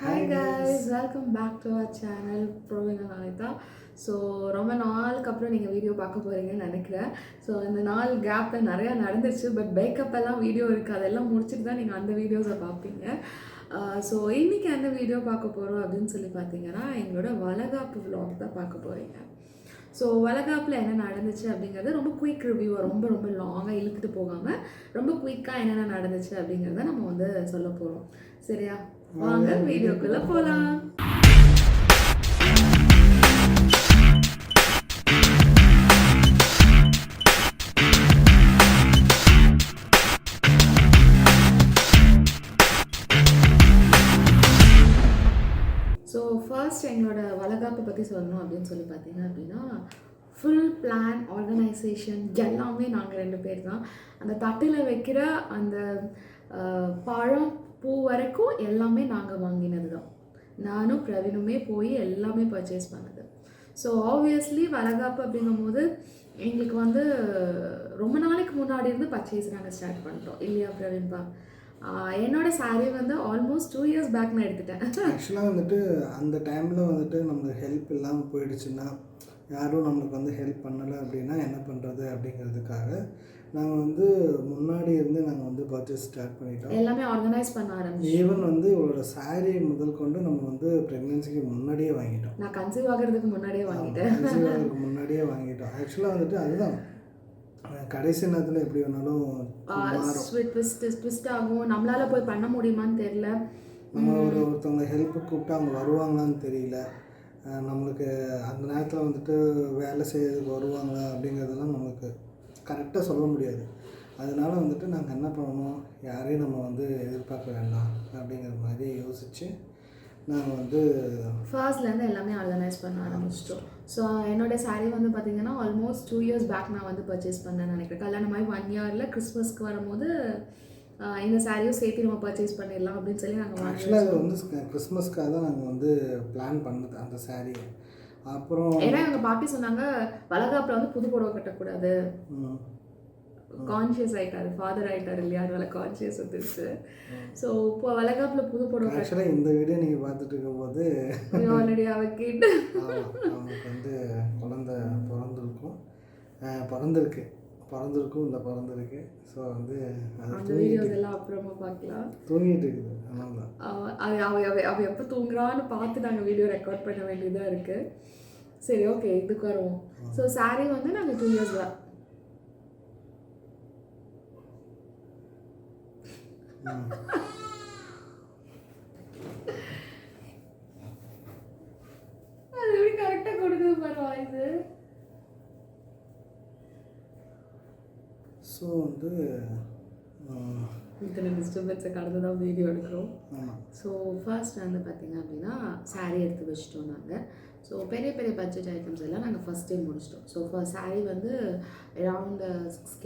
Hi guys, welcome back to our channel Proving Anita. So ரொம்ப நாளுக்கு அப்புறம் நீங்கள் வீடியோ பார்க்க போகிறீங்கன்னு நினைக்கிறேன். ஸோ இந்த நாள் கேப்பில் நிறையா நடந்துச்சு. பட் பேக்கப் எல்லாம் வீடியோ இருக்குது, அதெல்லாம் முடிச்சுட்டு தான் நீங்கள் அந்த வீடியோஸை பார்ப்பீங்க. ஸோ இன்றைக்கி அந்த வீடியோ பார்க்க போகிறோம் அப்படின்னு சொல்லி பார்த்தீங்கன்னா எங்களோட வளகாப்பு vlog தான் பார்க்க போகிறீங்க. ஸோ வளகாப்பில் என்ன நடந்துச்சு அப்படிங்கிறது ரொம்ப குயிக் ரிவ்யூவாக ரொம்ப ரொம்ப லாங்காக இழுத்துட்டு போகாமல் ரொம்ப குயிக்காக என்னென்ன நடந்துச்சு அப்படிங்கிறத நம்ம வந்து சொல்ல போகிறோம். சரியா, வாங்க வீடியோக்குள்ளே போகலாம். ஸோ ஃபர்ஸ்ட் எங்களோட வளகாப்பை பற்றி சொல்லணும் அப்படின்னு சொல்லி பார்த்தீங்க அப்படின்னா ஃபுல் பிளான் ஆர்கனைசேஷன் எல்லாமே நாங்கள் 2 பேர் தான். அந்த தட்டில் வைக்கிற அந்த பழம் பூ வரைக்கும் எல்லாமே நாங்கள் வாங்கினது தான். நானும் பிரவீனுமே போய் எல்லாமே பர்ச்சேஸ் பண்ணது. ஸோ ஆப்வியஸ்லி வளகாப்பு அப்படிங்கும்போது எங்களுக்கு வந்து ரொம்ப நாளைக்கு முன்னாடி இருந்து பர்ச்சேஸ் நாங்கள் ஸ்டார்ட் பண்ணிட்டோம் இல்லையா பிரவீன்பா? என்னோட சாரீ வந்து ஆல்மோஸ்ட் 2 years பேக் நான் எடுத்துட்டேன். ஆக்சுவலாக வந்துட்டு அந்த டைமில் வந்துட்டு நம்மளுக்கு ஹெல்ப் இல்லாமல் போயிடுச்சுன்னா, யாரும் நம்மளுக்கு வந்து ஹெல்ப் பண்ணலை அப்படின்னா என்ன பண்ணுறது அப்படிங்கிறதுக்காக நாங்கள் வந்து முன்னாடி இருந்து நாங்கள் வந்து பர்ச்சேஸ் ஸ்டார்ட் பண்ணிட்டோம். எல்லாமே ஆர்கனைஸ் பண்ண ஆரம்பிச்சோம். ஈவன் வந்து இவளோட சாரீ முதல் கொண்டு நம்ம வந்து ப்ரெக்னென்சிக்கு முன்னாடியே வாங்கிட்டோம். நான் கன்சீவ் ஆகிறதுக்கு முன்னாடியே வாங்கிட்டேன். கன்சீவ் ஆகிறதுக்கு முன்னாடியே வாங்கிட்டோம். ஆக்சுவலாக வந்துட்டு அதுதான் கடைசி நேரத்தில் எப்படி வேணாலும் ட்விஸ்ட் ஆகும். நம்மளால போய் பண்ண முடியுமான்னு தெரியல. நம்ம ஒருத்தவங்க ஹெல்ப்பு கூப்பிட்டு அவங்க வருவாங்களான்னு தெரியல. நம்மளுக்கு அந்த நேரத்தில் வந்துட்டு வேலை செய்யறதுக்கு வருவாங்களா அப்படிங்கிறதெல்லாம் நம்மளுக்கு கரெக்டாக சொல்ல முடியாது. அதனால வந்துட்டு நாங்கள் என்ன பண்ணணும், யாரையும் நம்ம வந்து எதிர்பார்க்க வேண்டாம் அப்படிங்கிற மாதிரி யோசித்து நாங்கள் வந்து ஃபர்ஸ்ட்லேருந்து எல்லாமே ஆர்கனைஸ் பண்ண ஆரம்பிச்சிட்டோம். ஸோ என்னோட சாரீ வந்து பார்த்திங்கன்னா ஆல்மோஸ்ட் 2 years பேக் நான் வந்து பர்ச்சேஸ் பண்ணேன்னு நினைக்கிறேன். கல்யாணமாகி 1 yearல கிறிஸ்மஸ்க்கு வரும்போது இந்த சாரியும் சேர்த்து நம்ம பர்ச்சேஸ் பண்ணிடலாம் அப்படின்னு சொல்லி நாங்கள் ஆக்சுவலாக அது வந்து கிறிஸ்மஸ்க்காக தான் நாங்கள் வந்து பிளான் பண்ணது அந்த சாரியை. அப்புறம் ஏன்னா எங்கள் பாட்டி சொன்னாங்க வளகாப்பில் வந்து புது புடவை கட்டக்கூடாது, கான்ஷியஸ் ஆகிட்டாரு, ஃபாதர் ஆகிட்டார் இல்லையா, அதனால கான்ஷியஸ் வந்துருச்சு. ஸோ இப்போ வளகாப்பில் புது புடவை ஆக்சுவலாக இந்த வீடியோ நீங்கள் பார்த்துட்டு இருக்கும்போது ஆல்ரெடி அவ கேட்டு அவனுக்கு வந்து குழந்தை பிறந்திருக்கும் இல்லை பிறந்திருக்கு. ஸோ வந்து அந்த வீடியோஸ் எல்லாம் அப்புறமா பார்க்கலாம். தூங்கிட்டு இருக்குது. அதனால அவ எப்போ தூங்குறான்னு பார்த்து நாங்கள் வீடியோ ரெக்கார்ட் பண்ண வேண்டியதாக இருக்குது. சரி, ஓகே, இதுக்கு வருவோம். ஸோ சாரீ வந்து நாங்கள் 2 years தான். அது எப்படி கரெக்டாக கொடுக்குது பரவாயில்ல. ஸோ வந்து இத்தனை டிஸ்டர்பன்ஸை கடந்து தான் வீடியோ எடுக்கிறோம். ஆமாம். ஸோ ஃபர்ஸ்ட் வந்து பார்த்திங்க அப்படின்னா சாரீ எடுத்து வச்சிட்டோம் நாங்கள். ஸோ பெரிய பெரிய பட்ஜெட் ஐட்டம்ஸ் எல்லாம் நாங்கள் ஃபஸ்ட்டே முடிச்சிட்டோம். ஸோ சாரீ வந்து around 6K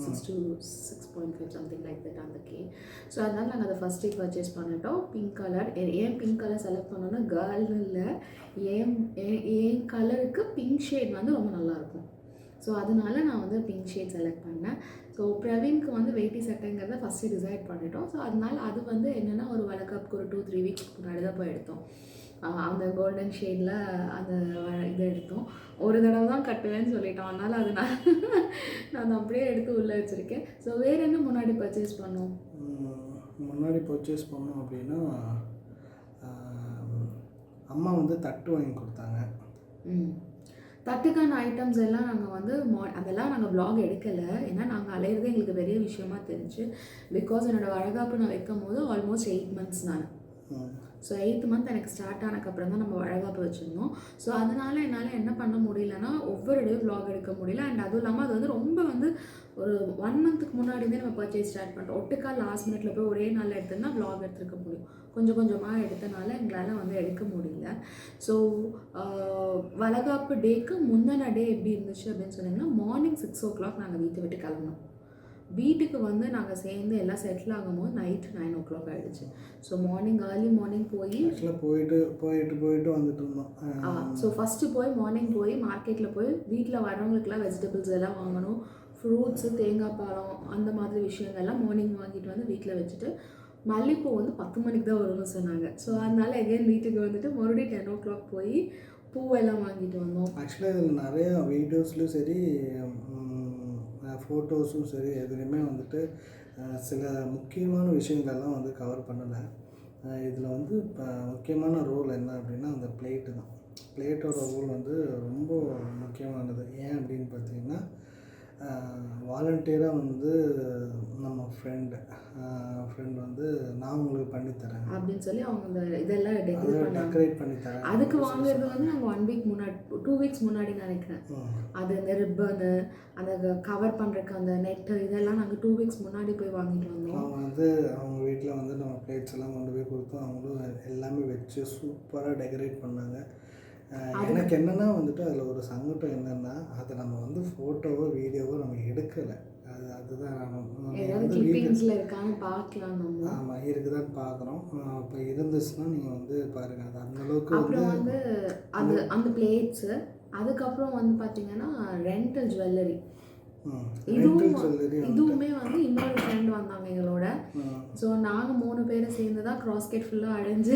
6 to 6.5 something like that அந்த கே. ஸோ அதனால் நாங்கள் அதை ஃபஸ்ட்டே பர்ச்சேஸ் பண்ணிட்டோம். Pink colour. ஏன் பிங்க் கலர் செலக்ட் பண்ணோன்னா கேர்ள்னு இல்லை, ஏன் கலருக்கு பிங்க் ஷேட் வந்து ரொம்ப நல்லாயிருக்கும். ஸோ அதனால நான் வந்து பிங்க் ஷேட் செலக்ட் பண்ணேன். ஸோ பிரவீனுக்கு வந்து வேட்டி சட்டைங்கிறத ஃபஸ்ட்டு டிசைட் பண்ணிட்டோம். ஸோ அதனால் அது வந்து என்னென்னா ஒரு வளகாப்புக்கு ஒரு 2-3 weeks முன்னாடி தான் போய் எடுத்தோம். அந்த கோல்டன் ஷேடில் அந்த இதை எடுத்தோம். ஒரு தடவை தான் கட்டுவேன்னு சொல்லிட்டோம், அதனால் அது நான் அப்படியே எடுத்து உள்ளே வச்சுருக்கேன். ஸோ வேறு என்ன முன்னாடி பர்ச்சேஸ் பண்ணோம் அப்படின்னா அம்மா வந்து தட்டு வாங்கி கொடுத்தாங்க. தட்டுக்கான ஐட்டம்ஸ் எல்லாம் நாங்கள் வந்து அதெல்லாம் நாங்கள் vlog எடுக்கலை. ஏன்னா நாங்கள் அலையிறது எங்களுக்கு பெரிய விஷயமா தெரிஞ்சு. பிகாஸ் என்னோடய வளகாப்பு நான் வைக்கும் போது ஆல்மோஸ்ட் 8 months நான். ஸோ 8th month எனக்கு ஸ்டார்ட் ஆனதுக்கப்புறம் தான் நம்ம வளகாப்பு வச்சுருந்தோம். ஸோ அதனால் என்னால் என்ன பண்ண முடியலன்னா ஒவ்வொரு டே vlog எடுக்க முடியல. அண்ட் அதுவும் இல்லாமல் அது வந்து ரொம்ப வந்து ஒரு 1 monthக்கு முன்னாடியே நம்ம பர்ச்சேஸ் ஸ்டார்ட் பண்ணிட்டோம். ஒட்டுக்கா லாஸ்ட் மினிட்ல போய் ஒரே நாளில் எடுத்தோம்னா vlog எடுத்துருக்க முடியும். கொஞ்சம் கொஞ்சமாக எடுத்தனால எங்களால் வந்து எடுக்க முடியல. ஸோ வளகாப்பு டேக்கு முந்தின டே எப்படி இருந்துச்சு அப்படின்னு சொன்னீங்கன்னா மார்னிங் 6 o'clock நாங்கள் வீட்டை விட்டு கிளம்புனோம். வீட்டுக்கு வந்து நாங்கள் சேர்ந்து எல்லாம் செட்டில் ஆகும்போது நைட்டு 9 o'clock ஆகிடுச்சு. ஸோ ஏர்லி மார்னிங் போயிட்டு வந்துட்டு இருந்தோம். ஸோ ஃபஸ்ட்டு மார்னிங் போய் மார்க்கெட்டில் போய் வீட்டில் வரவங்களுக்குலாம் வெஜிடபிள்ஸ் எல்லாம் வாங்கணும். ஃப்ரூட்ஸு, தேங்காய் பழம் அந்த மாதிரி விஷயங்கள்லாம் மார்னிங் வாங்கிட்டு வந்து வீட்டில் வச்சுட்டு மல்லிகைப்பூ வந்து 10 மணிக்கு தான் வரும்னு சொன்னாங்க. ஸோ அதனால எகைன் வீட்டுக்கு வந்துட்டு மறுபடியும் 10 o'clock போய் பூவெல்லாம் வாங்கிட்டு வந்தோம். ஆக்சுவலாக இதில் நிறையா வீடியோஸ்லையும் சரி ஃபோட்டோஸும் சரி எதுலேயுமே வந்துட்டு சில முக்கியமான விஷயங்களெல்லாம் வந்து கவர் பண்ணலை. இதில் வந்து இப்போ முக்கியமான ரோல் என்ன அப்படின்னா அந்த பிளேட்டு தான். பிளேட்டோட ரோல் வந்து ரொம்ப முக்கியமானது. ஏன் அப்படின்னு பார்த்தீங்கன்னா வாலண்டியராக வந்து நம்ம ஃப்ரெண்டு வந்து நான் உங்களுக்கு பண்ணித்தரேன் அப்படின்னு சொல்லி அவங்க அந்த இதெல்லாம் டெக்கரேட் பண்ணித்தரேன். அதுக்கு வாங்குறது வந்து நாங்கள் 1 week முன்னாடி 2 weeks முன்னாடி நினைக்கிறேன். அது இந்த ரிப்பனு அந்த கவர் பண்ணுறதுக்கு அந்த நெட்டு இதெல்லாம் நாங்கள் 2 weeks முன்னாடி போய் வாங்கிட்டு வந்தோம். அவங்க வந்து அவங்க வீட்டில் வந்து நம்ம பிளேட்ஸ் எல்லாம் கொண்டு போய் கொடுத்தோம். அவங்களும் எல்லாமே வச்சு சூப்பராக டெக்கரேட் பண்ணாங்க. எனக்கு என்னென்னா வந்துட்டு அதில் ஒரு சங்கடம் என்னென்னா அதை நம்ம வந்து ஃபோட்டோவோ வீடியோவோ நம்ம எடுக்கலை. அதுதான் இருக்கான்னு பார்க்கலாம். ஆமாம், இருக்குதான்னு பார்க்குறோம். இப்போ இருந்துச்சுன்னா நீங்கள் வந்து பாருங்கள். அது அந்தளவுக்கு அப்புறம் வந்து அது அந்த பிளேட்ஸு. அதுக்கப்புறம் வந்து பார்த்தீங்கன்னா ரெண்டல் ஜுவல்லரி. இதுவுமே வந்து இன்னொரு ஃப்ரெண்ட் வந்தாங்க எங்களோட. ஸோ நாங்கள் 3 பேரும் சேர்ந்து தான் கிராஸ்கெட் ஃபுல்லாக அடைஞ்சு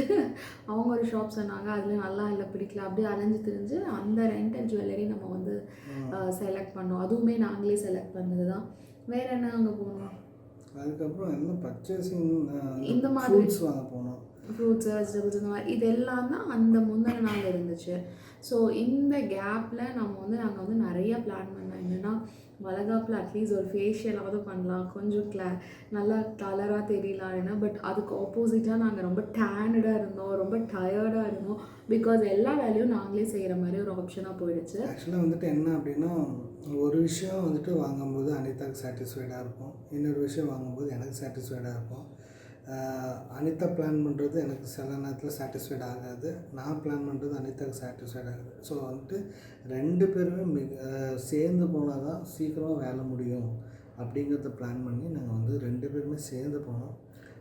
அவங்க ஒரு ஷாப் சொன்னாங்க. அதில் நல்லா இல்லை பிடிக்கல அப்படியே அலைஞ்சு திரிஞ்சு அந்த ரெண்டல் ஜுவல்லரி நம்ம வந்து செலக்ட் பண்ணோம். அதுவுமே நாங்களே செலக்ட் பண்ணது தான். வேறு என்ன அங்கே போனோம்? அதுக்கப்புறம் எல்லாம் பர்ச்சேசிங் இந்த மாதிரி வாங்க போனோம். ஃப்ரூட்ஸு வெஜிடபிள்ஸ் இந்த மாதிரி இதெல்லாம் தான் அந்த முந்தின நாள் இருந்துச்சு. ஸோ இந்த கேப்பில் நாங்கள் வந்து நிறைய பிளான் பண்ணோம். என்னென்னா வளகாப்பில் அட்லீஸ்ட் ஒரு ஃபேஷியலாவது பண்ணலாம், கொஞ்சம் நல்லா கலராக தெரியலாம்னா. பட் அதுக்கு ஆப்போசிட்டாக நாங்கள் ரொம்ப டேனடாக இருந்தோம், ரொம்ப டயர்டாக இருந்தோம். பிகாஸ் எல்லா வேலையும் நாங்களே செய்கிற மாதிரி ஒரு ஆப்ஷனாக போயிடுச்சு. ஆக்சுவலாக வந்துட்டு என்ன அப்படின்னா ஒரு விஷயம் வந்துட்டு வாங்கும்போது அனிதாவுக்கு சாட்டிஸ்ஃபைடாக இருக்கும், இன்னொரு விஷயம் வாங்கும்போது எனக்கு சாட்டிஸ்ஃபைடாக இருக்கும். அனிதா பிளான் பண்ணுறது எனக்கு சில நேரத்தில் சாட்டிஸ்ஃபைட் ஆகாது, நான் பிளான் பண்ணுறது அனிதாவுக்கு சாட்டிஸ்ஃபைட் ஆகுது. ஸோ வந்துட்டு 2 பேருமே சேர்ந்து போனால் தான் சீக்கிரமாக வேலை முடியும் அப்படிங்கிறத பிளான் பண்ணி நாங்கள் வந்து 2 பேருமே சேர்ந்து போனோம்.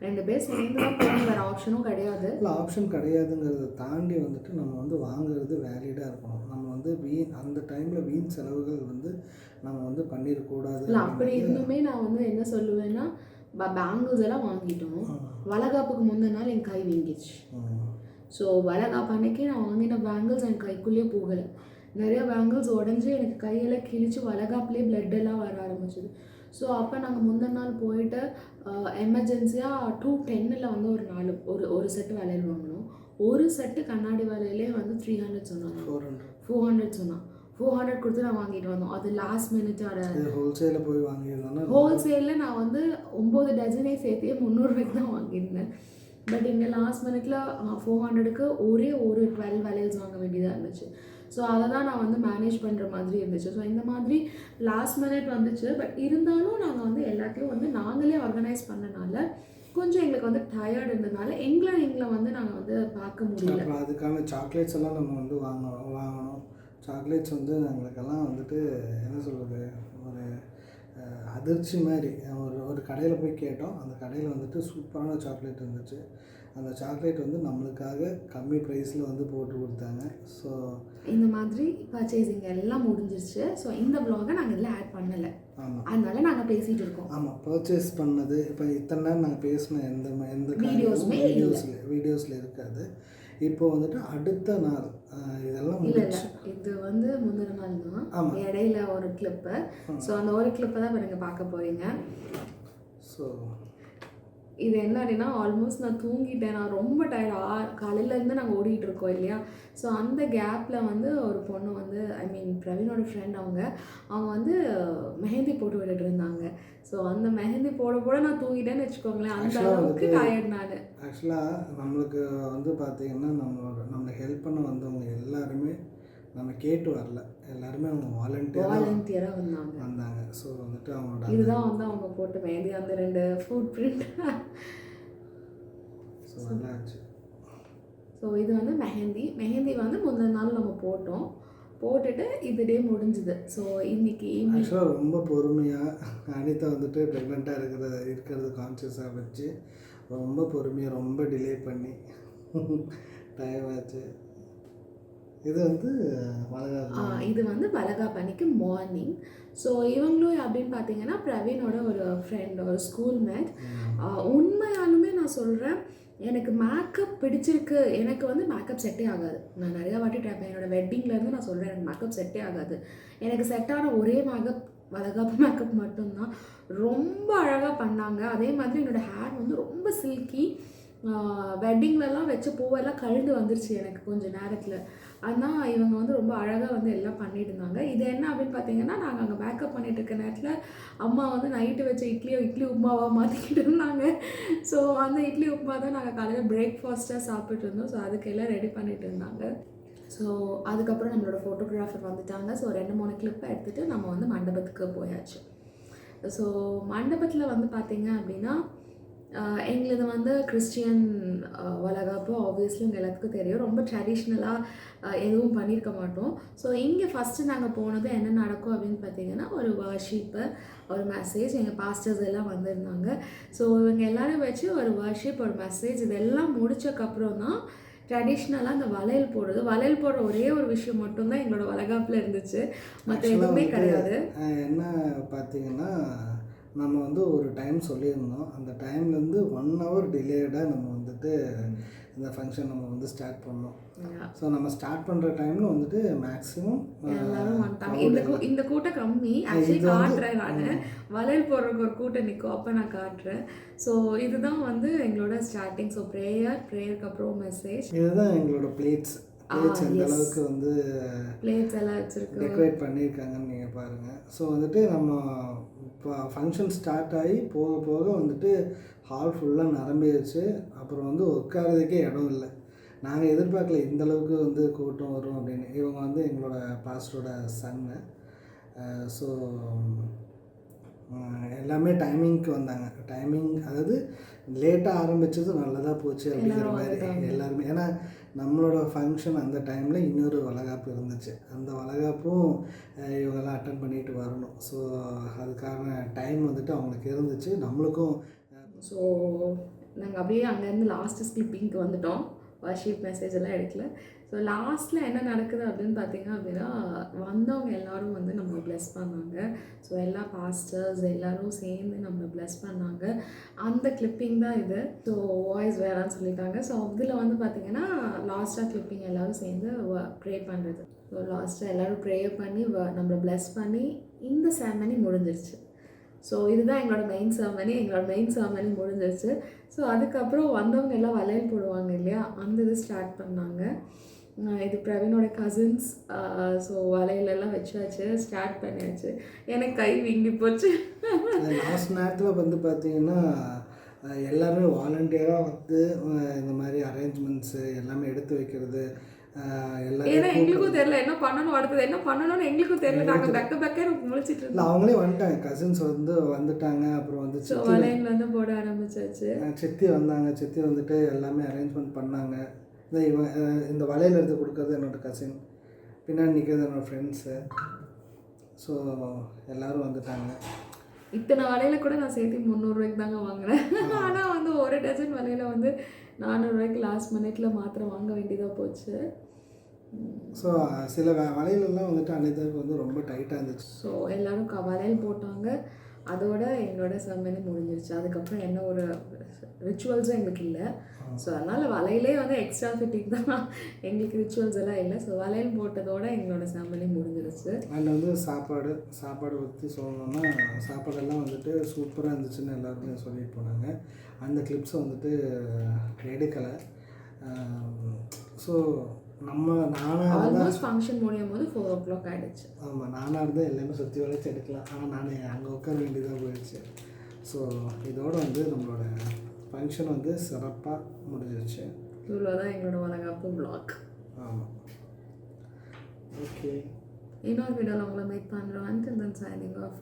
2 பேர் சேர்ந்து தான் போகணும், வேறு ஆப்ஷனும் கிடையாது. இல்லை, ஆப்ஷன் கிடையாதுங்கிறத தாண்டி வந்துட்டு நம்ம வந்து வாங்குறது வேலிடாக இருக்கணும். நம்ம வந்து அந்த டைமில் வீண் செலவுகள் வந்து நம்ம வந்து பண்ணிடக்கூடாது. இல்லை, அப்படி இருந்துமே நான் வந்து என்ன சொல்லுவேன்னா பேங்கிள்ஸ் எல்லாம் வாங்கிட்டோம். வளகாப்புக்கு முந்தின நாள் என் கை வீங்கிடுச்சு. ஸோ வளகாப்பு அன்னைக்கு நான் வாங்கின பேங்கிள்ஸ் என் கைக்குள்ளேயே போகலை. நிறைய பேங்கிள்ஸ் உடஞ்சி எனக்கு கையெல்லாம் கிழிச்சு வளகாப்புலேயே பிளட்டெல்லாம் வர ஆரம்பிச்சிது. ஸோ அப்போ நாங்கள் முந்தின நாள் போயிட்டு எமர்ஜென்சியாக 210 வந்து ஒரு செட்டு வளையல் வாங்கினோம். ஒரு செட்டு கண்ணாடி வளையலே வந்து 300 சொன்னாங்க, 400 சொன்னான். 400 கொடுத்து நான் வாங்கிட்டு வந்தோம். அது லாஸ்ட் மினிட். ஹோல்சேலில் போய் வாங்கியிருந்தோம். ஹோல்சேலில் நான் வந்து 9 டஜனே சேர்த்தே 300 ரூபாய்க்கு தான் வாங்கியிருந்தேன். பட் இங்கே லாஸ்ட் மினிட்ல 400க்கு ஒரே ஒரு 12 வளையல்ஸ் வாங்க வேண்டியதாக இருந்துச்சு. ஸோ அதை தான் நான் வந்து மேனேஜ் பண்ணுற மாதிரி இருந்துச்சு. ஸோ இந்த மாதிரி லாஸ்ட் மினிட் வந்துச்சு. பட் இருந்தாலும் நாங்கள் வந்து எல்லாத்தையும் வந்து நாங்களே ஆர்கனைஸ் பண்ணனால கொஞ்சம் எங்களுக்கு வந்து டயர்ட் இருந்ததுனால எங்களை வந்து நாங்கள் வந்து பார்க்க முடியல. அப்புறம் அதுக்கான சாக்லேட்ஸ் எல்லாம் நம்ம வந்து வாங்கணும். சாக்லேட்ஸ் வந்து எங்களுக்கெல்லாம் வந்துட்டு என்ன சொல்கிறது, ஒரு அதிர்ச்சி மாதிரி. ஒரு கடையில் போய் கேட்டோம். அந்த கடையில் வந்துட்டு சூப்பரான சாக்லேட் இருந்துச்சு. அந்த சாக்லேட் வந்து நம்மளுக்காக கம்மி ப்ரைஸில் வந்து போட்டு கொடுத்தாங்க. ஸோ இந்த மாதிரி பர்ச்சேசிங் எல்லாம் முடிஞ்சிருச்சு. ஸோ இந்த வ்ளாகை நாங்கள் இதில் ஆட் பண்ணலை. ஆமாம், அதனால நாங்கள் பேசிகிட்டு இருக்கோம். ஆமாம், பர்ச்சேஸ் பண்ணது இப்போ இத்தனை நேரம் நாங்கள் பேசின எந்த வீடியோஸில் இருக்காது. இப்போ வந்துட்டு அடுத்த நாள் இதெல்லாம் இல்லை, இது வந்து முந்தின நாள் தான். இடையில ஒரு கிளிப்பு. ஸோ அந்த ஒரு கிளிப்பை தான் இப்போ நீங்கள் பார்க்க போகிறீங்க. ஸோ இது என்ன அப்படின்னா ஆல்மோஸ்ட் நான் தூங்கிட்டேன். நான் ரொம்ப டயர்ட். காலையிலேருந்து நாங்கள் ஓடிட்டு இருக்கோம் இல்லையா. ஸோ அந்த கேப்பில் வந்து ஒரு பொண்ணு வந்து பிரவீனோட ஃப்ரெண்ட் அவங்க வந்து மெஹந்தி போட்டு விட்டுட்டு இருந்தாங்க. ஸோ அந்த மெஹந்தி போட நான் தூங்கிட்டேன்னு வச்சுக்கோங்களேன். அந்த அளவுக்கு டயர்ட் நான். ஆக்சுவலாக நம்மளுக்கு வந்து பார்த்திங்கன்னா நம்மளை ஹெல்ப் பண்ண வந்தவங்க எல்லாருமே நம்ம கேட்டு வரல, எல்லாருமே அவங்க வாலண்டியராக வந்தாங்க. ஸோ வந்துட்டு அவங்களோட இதுதான் வந்து அவங்க போட்டு மெஹந்தி அந்த 2 ஃபுட் பிரிண்ட். ஸோ நல்லாச்சு. ஸோ இது வந்து மெஹந்தி வந்து முந்தின நாள் நம்ம போட்டுட்டு இது டே முடிஞ்சுது. ஸோ இன்னைக்கு ஆக்சுவலாக ரொம்ப பொறுமையாக அனிதா வந்துட்டு ப்ரெக்னெண்ட்டாக இருக்கிறது கான்சியஸாக வச்சு ரொம்ப பொறுமையாக ரொம்ப டிலே பண்ணி டைம் ஆச்சு. இது வந்து வளகாப்பு. இது வந்து வளகாப்பு அன்னைக்கு மார்னிங். ஸோ இவங்களும் அப்படின்னு பார்த்தீங்கன்னா பிரவீனோட ஒரு ஃப்ரெண்ட், ஒரு ஸ்கூல் மேட். உண்மையாலுமே நான் சொல்கிறேன், எனக்கு மேக்கப் பிடிச்சிருக்கு. எனக்கு வந்து மேக்கப் செட்டே ஆகாது. நான் நிறையா வாட்டி ட்ரை பண்ணேன். என்னோடய வெட்டிங்லேருந்து நான் சொல்கிறேன், எனக்கு மேக்கப் செட்டே ஆகாது. எனக்கு செட்டான ஒரே மேக்கப் வளகாப்பு மேக்கப் மட்டும்தான். ரொம்ப அழகாக பண்ணாங்க. அதே மாதிரி என்னோடய ஹேர் வந்து ரொம்ப சில்கி. வெட்டிங்லலாம் வச்ச பூவெல்லாம் கழுந்து வந்துருச்சு எனக்கு கொஞ்சம் நேரத்தில். ஆனால் இவங்க வந்து ரொம்ப அழகாக வந்து எல்லாம் பண்ணிட்டு இருந்தாங்க. இது என்ன அப்படின்னு பார்த்தீங்கன்னா, நாங்கள் அங்கே மேக்கப் பண்ணிட்டு இருக்க நேரத்தில் அம்மா வந்து நைட்டு வச்ச இட்லி உப்புமாவாக மாற்றிக்கிட்டு இருந்தாங்க. ஸோ அந்த இட்லி உப்புமா தான் நாங்கள் காலையில் பிரேக்ஃபாஸ்ட்டாக சாப்பிட்டு இருந்தோம். ஸோ அதுக்கு எல்லாம் ரெடி பண்ணிட்டு இருந்தாங்க. ஸோ அதுக்கப்புறம் நம்மளோட ஃபோட்டோகிராஃபர் வந்துட்டாங்க. ஸோ 2-3 கிளிப்பை எடுத்துகிட்டு நம்ம வந்து மண்டபத்துக்கு போயாச்சு. ஸோ மண்டபத்தில் வந்து பார்த்தீங்க அப்படின்னா, எங்களது வந்து கிறிஸ்டியன் வளகாப்பு. ஆப்வியஸ்லி உங்கள் எல்லாத்துக்கும் தெரியும், ரொம்ப ட்ரெடிஷ்னலாக எதுவும் பண்ணியிருக்க மாட்டோம். ஸோ இங்கே ஃபஸ்ட்டு நாங்கள் போனது என்ன நடக்கும் அப்படின்னு பார்த்தீங்கன்னா, ஒரு வர்ஷிப்பு, ஒரு மெசேஜ். எங்கள் பாஸ்டர்ஸ் எல்லாம் வந்திருந்தாங்க. ஸோ இவங்க எல்லோரும் வச்சு ஒரு வர்ஷிப், ஒரு மெசேஜ் இதெல்லாம் முடிச்சக்கப்புறம் தான் ட்ரெடிஷ்னலாக அந்த வளையல் போடுறது. வளையல் போடுற ஒரே ஒரு விஷயம் மட்டும்தான் எங்களோட வளகாப்பில் இருந்துச்சு, மற்ற எதுவுமே கிடையாது. என்ன பார்த்தீங்கன்னா, நம்ம வந்து ஒரு டைம் சொல்லியிருந்தோம். அந்த டைம்லேருந்து 1 hour டிலேடாக நம்ம வந்துட்டு இந்த ஃபங்க்ஷன் நம்ம வந்து ஸ்டார்ட் பண்ணோம். ஸோ நம்ம ஸ்டார்ட் பண்ணுற டைமில் வந்துட்டு மேக்ஸிமம் எல்லாரும் வந்துட்டாங்க. இந்த கூட்டம் கம்மி. ஆக்சுவலி காட்டுறேன் நான், வளையல் போடுறதுக்கு ஒரு கூட்டம் நிற்கும், அப்போ நான் காட்டுறேன். ஸோ இதுதான் வந்து எங்களோட ஸ்டார்டிங். ஸோ ப்ரேயருக்கு அப்புறம் மெசேஜ். இதுதான் எங்களோட பிளேட்ஸ் எந்த அளவுக்கு வந்து பிளேட்ஸ் எல்லாம் வச்சுருக்கு, டெக்கரேட் பண்ணியிருக்காங்கன்னு நீங்கள் பாருங்கள். ஸோ வந்துட்டு நம்ம இப்போ ஃபங்க்ஷன் ஸ்டார்ட் ஆகி போக போக வந்துட்டு ஹால் ஃபுல்லாக நிரம்பிடுச்சு. அப்புறம் வந்து உட்காரதுக்கே இடம் இல்லை. நாங்கள் எதிர்பார்க்கல இந்தளவுக்கு வந்து கூட்டம் வரும் அப்படின்னு. இவங்க வந்து எங்களோட பாஸ்டரோட சன்னு. ஸோ எல்லாமே டைமிங்க்கு வந்தாங்க. டைமிங் அதாவது லேட்டாக ஆரம்பித்தது நல்லதாக போச்சு அப்படிங்கிற மாதிரி எல்லாருமே. ஏன்னா நம்மளோட ஃபங்க்ஷன் அந்த டைமில் இன்னொரு வளகாப்பு இருந்துச்சு. அந்த வளகாப்பும் இவங்கெல்லாம் அட்டன் பண்ணிட்டு வரணும். ஸோ அதுக்கான டைம் வந்துட்டு அவங்களுக்கு இருந்துச்சு, நம்மளுக்கும். ஸோ நாங்கள் அப்படியே அங்கேருந்து லாஸ்ட்டு ஸ்கிப்பிங்க்கு வந்துட்டோம். வர்ஷிப் மெசேஜ் எல்லாம் எடுக்கல. ஸோ லாஸ்ட்டில் என்ன நடக்குது அப்படின்னு பார்த்தீங்க அப்படின்னா, வந்தவங்க எல்லோரும் வந்து நம்மளை ப்ளெஸ் பண்ணாங்க. ஸோ எல்லா பாஸ்டர்ஸ் எல்லோரும் சேர்ந்து நம்மளை ப்ளெஸ் பண்ணாங்க. அந்த கிளிப்பிங் தான் இது. ஸோ வாய்ஸ் வேறான்னு சொல்லிட்டாங்க. ஸோ இதில் வந்து பார்த்திங்கன்னா லாஸ்ட்டாக கிளிப்பிங் எல்லோரும் சேர்ந்து ப்ரே பண்ணுறது. ஸோ லாஸ்ட்டாக எல்லோரும் ப்ரே பண்ணி நம்மளை ப்ளெஸ் பண்ணி இந்த செரமனி முடிஞ்சிருச்சு. ஸோ இதுதான் எங்களோட மெயின் செரமனி முடிஞ்சிருச்சு. ஸோ அதுக்கப்புறம் வந்தவங்க எல்லாம் வளையல் போடுவாங்க இல்லையா, அந்த இது ஸ்டார்ட் பண்ணாங்க. இது பிரவீனோட கசின்ஸ். ஸோ வளையலெல்லாம் வச்சாச்சு, ஸ்டார்ட் பண்ணியாச்சு. எனக்கு கை வீங்கி போச்சு. லாஸ்ட் நேரத்தில் வந்து பார்த்திங்கன்னா எல்லாருமே வாலண்டியராக வந்து இந்த மாதிரி அரேஞ்ச்மெண்ட்ஸு எல்லாமே எடுத்து வைக்கிறது. ஏன்னா எங்களுக்கும் தெரியல என்ன பண்ணணும், அடுத்தது என்ன பண்ணணும்னு எங்களுக்கும் தெரியல. நாங்கள் பெக்க முழிச்சிட்டு இருந்தோம். அவங்களே வந்துட்டாங்க, கசின்ஸ் வந்து வந்துட்டாங்க. அப்புறம் வந்து வளையல் வந்து போட ஆரம்பிச்சாச்சு. சித்தி வந்தாங்க. சித்தி வந்துட்டு எல்லாமே அரேஞ்ச்மெண்ட் பண்ணாங்க. இந்த வளையல் எடுத்து கொடுக்கறது என்னோடய கசின், பின்னாடி நிற்கிறது என்னோடய ஃப்ரெண்ட்ஸு. ஸோ எல்லோரும் வந்துட்டாங்க. இத்தனை வளையல கூட நான் சேர்த்து 300 ரூபாய்க்கு தாங்க வாங்கினேன். ஆனால் வந்து ஒரு டஜன் வளையல வந்து 400 ரூபாய்க்கு லாஸ்ட் மினிட்ல மாத்திரம் வாங்க வேண்டியதாக போச்சு. ஸோ சில வளையலெல்லாம் வந்துட்டு அன்னைக்கு வந்து ரொம்ப டைட்டாக இருந்துச்சு. ஸோ எல்லோரும் வளையல் போட்டாங்க. அதோட எங்களோட செரமனி முடிஞ்சிருச்சு. அதுக்கப்புறம் என்ன ஒரு ரிச்சுவல்ஸும் எங்களுக்கு இல்லை. ஸோ அதனால் வளையலே வந்து எக்ஸ்ட்ரா ஃபிட்டிங் தான், எங்களுக்கு ரிச்சுவல்ஸ் எல்லாம் இல்லை. ஸோ வளையல் போட்டதோட எங்களோட செரமனி முடிஞ்சிருச்சு. அண்ட் வந்து சாப்பாடு பற்றி சொல்லணும்னா, சாப்பாடெல்லாம் வந்துட்டு சூப்பராக இருந்துச்சுன்னு எல்லாருமே சொல்லிட்டு போனாங்க. அந்த கிளிப்ஸை வந்துட்டு எடுக்கலை. ஸோ நானாக ஃபங்க்ஷன் முடியும் போது 4 o'clock ஆகிடுச்சு. ஆமாம், நானாக இருந்தால் எல்லாமே சுற்றி வளைச்சி எடுக்கலாம். ஆனால் நான் அங்கே உட்கார வேண்டியதாக போயிடுச்சு. ஸோ இதோடு வந்து நம்மளோட ஃபங்க்ஷன் வந்து சிறப்பாக முடிஞ்சிருச்சு. இவ்வளோதான் எங்களோட வளகாப்பு வ்ளாக். ஆமாம், ஓகே. இன்னொரு வீடியோவில் உங்களை மீட் பண்ணுறோம். Until then signing off.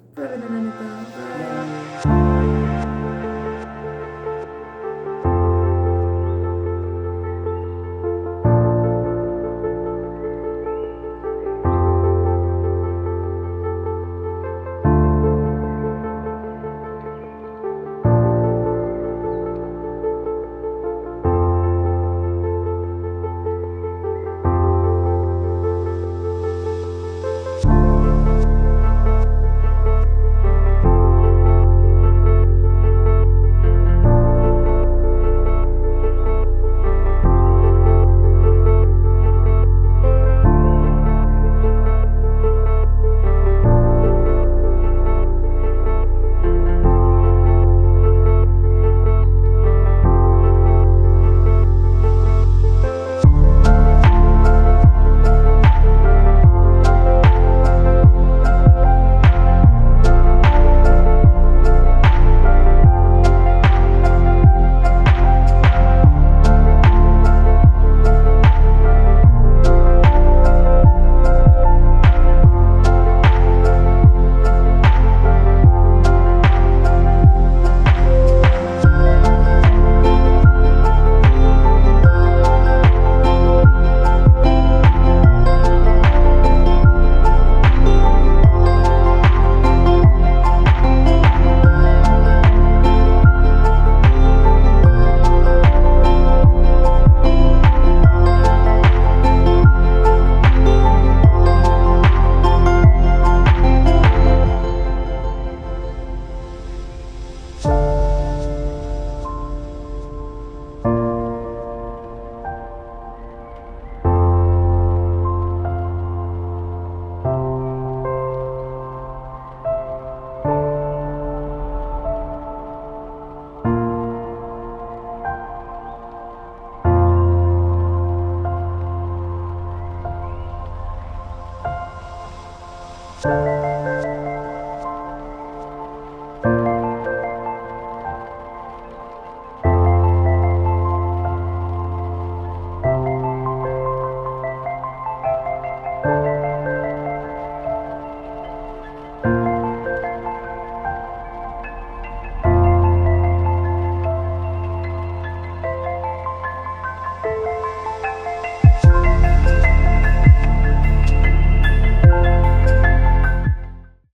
பண்ணுங்கள்.